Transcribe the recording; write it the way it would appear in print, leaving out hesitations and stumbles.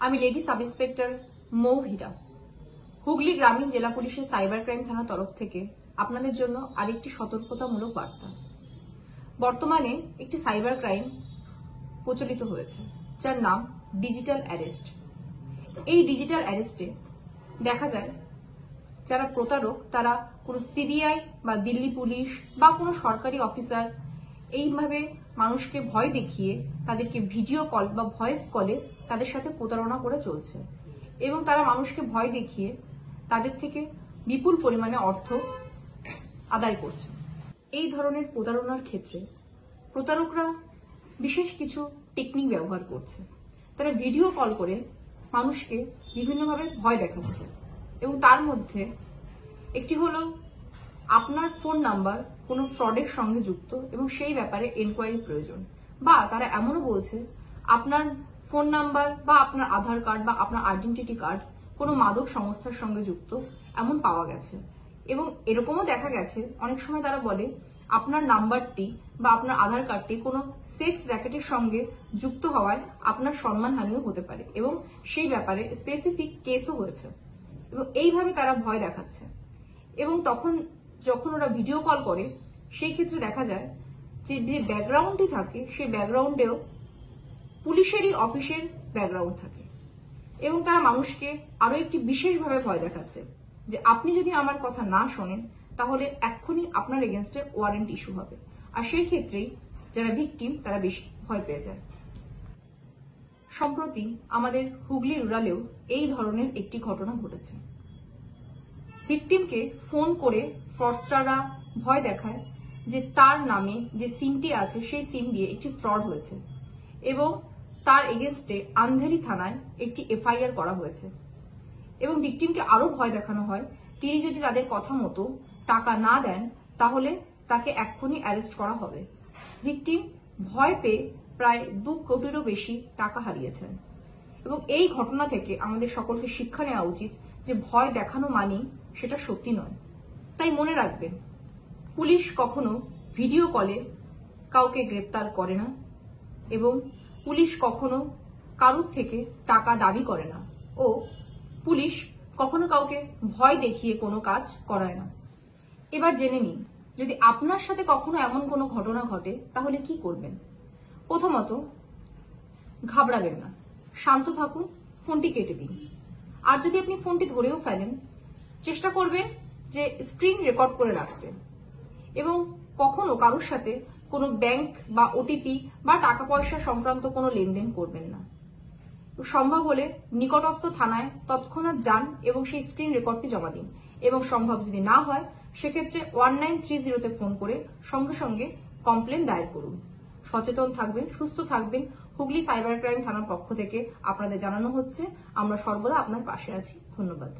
আমি lady sub inspector মৌহিরা, Hooghly গ্রামীণ জেলা পুলিশের সাইবার ক্রাইম থানার তরফ থেকে আপনাদের জন্য আরেকটি সতর্কতামূলক বার্তা। বর্তমানে একটি সাইবার ক্রাইম প্রচলিত হয়েছে, যার নাম ডিজিটাল অ্যারেস্ট। এই ডিজিটাল অ্যারেস্টে দেখা যায় যারা প্রতারক তারা কোনো সিবিআই বা দিল্লি পুলিশ বা কোনো সরকারি অফিসার এইভাবে মানুষকে ভয় দেখিয়ে তাদেরকে ভিডিও কল বা ভয়েস কলে তাদের সাথে প্রতারণা করে চলছে এবং তারা মানুষকে ভয় দেখিয়ে তাদের থেকে বিপুল পরিমাণে অর্থ আদায় করছে। এই ধরনের প্রতারণার ক্ষেত্রে প্রতারকরা বিশেষ কিছু টেকনিক ব্যবহার করছে। তারা ভিডিও কল করে মানুষকে বিভিন্নভাবে ভয় দেখাচ্ছে এবং তার মধ্যে একটি হলো আপনার ফোন নাম্বার কোনো ফ্রডের সঙ্গে যুক্ত এবং সেই ব্যাপারে এনকোয়ারি প্রয়োজন, বা তারা এমনও বলছে আপনার ফোন নাম্বার বা আপনার আধার কার্ড বা আপনার আইডেন্টিটি কার্ড কোনো মাদক সংস্থার সঙ্গে যুক্ত এমন পাওয়া গেছে। এবং এরকমও দেখা গেছে অনেক সময় তারা বলে আপনার নাম্বারটি বা আপনার আধার কার্ডটি কোনো সেক্স র্যাকেটের সঙ্গে যুক্ত হওয়ায় আপনার সম্মানহানিও হতে পারে এবং সেই ব্যাপারে স্পেসিফিক কেসও হয়েছে। এবং এইভাবে তারা ভয় দেখাচ্ছে এবং তখন যখন ওরা ভিডিও কল করে সেই ক্ষেত্রে দেখা যায় যে ব্যাকগ্রাউন্ডটি থাকে সেই ব্যাকগ্রাউন্ডেও পুলিশেরই অফিসের ব্যাকগ্রাউন্ড থাকে এবং তারা মানুষকে আরো একটি বিশেষভাবে ভয় দেখাচ্ছে যে আপনি যদি আমার কথা না শোনেন তাহলে এক্ষুনি আপনার এগেনস্টে ওয়ারেন্ট ইস্যু হবে। আর সেই ক্ষেত্রেই যারা ভিকটিম তারা বেশি ভয় পেয়ে যায়। সম্প্রতি আমাদের হুগলি রুরালেও এই ধরনের একটি ঘটনা ঘটেছে। ভিকটিমকে ফোন করে ফ্রডস্টাররা ভয় দেখায় যে তার নামে যে সিমটি আছে সেই সিম দিয়ে একটি ফ্রড হয়েছে এবং তার এগেনস্টে আন্ধেরি থানায় একটি এফআইআর করা হয়েছে এবং ভিকটিমকে আরো ভয় দেখানো হয় তিনি যদি তাদের কথা মতো টাকা না দেন তাহলে তাকে এক্ষুনি অ্যারেস্ট করা হবে। ভিকটিম ভয় পেয়ে প্রায় 2 কোটিরও বেশি টাকা হারিয়েছেন এবং এই ঘটনা থেকে আমাদের সকলকে শিক্ষা নেওয়া উচিত যে ভয় দেখানো মানেই সেটা সত্যি নয়। তাই মনে রাখবেন, পুলিশ কখনো ভিডিও কলে কাউকে গ্রেপ্তার করে না এবং পুলিশ কখনো কারোর থেকে টাকা দাবি করে না ও পুলিশ কখনো কাউকে ভয় দেখিয়ে কোনো কাজ করায় না। এবার জেনে নিন, যদি আপনার সাথে কখনো এমন কোনো ঘটনা ঘটে তাহলে কি করবেন। প্রথমত, ঘাবড়াবেন না, শান্ত থাকুন, ফোনটি কেটে দিন। আর যদি আপনি ফোনটি ধরেও ফেলেন, চেষ্টা করবেন যে স্ক্রিন রেকর্ড করে রাখতে এবং কখনো কারোর সাথে কোনো ব্যাংক বা ওটিপি বা টাকা পয়সা সংক্রান্ত কোনো লেনদেন করবেন না। সম্ভব হলে নিকটস্থ থানায় তৎক্ষণাৎ যান এবং সেই স্ক্রিন রেকর্ডটি জমা দিন এবং সম্ভব যদি না হয় সেক্ষেত্রে 1930-তে ফোন করে সঙ্গে সঙ্গে কমপ্লেন দায়ের করুন। সচেতন থাকবেন, সুস্থ থাকবেন। হুগলি সাইবার ক্রাইম থানার পক্ষ থেকে আপনাদের জানানো হচ্ছে আমরা সর্বদা আপনার পাশে আছি। ধন্যবাদ।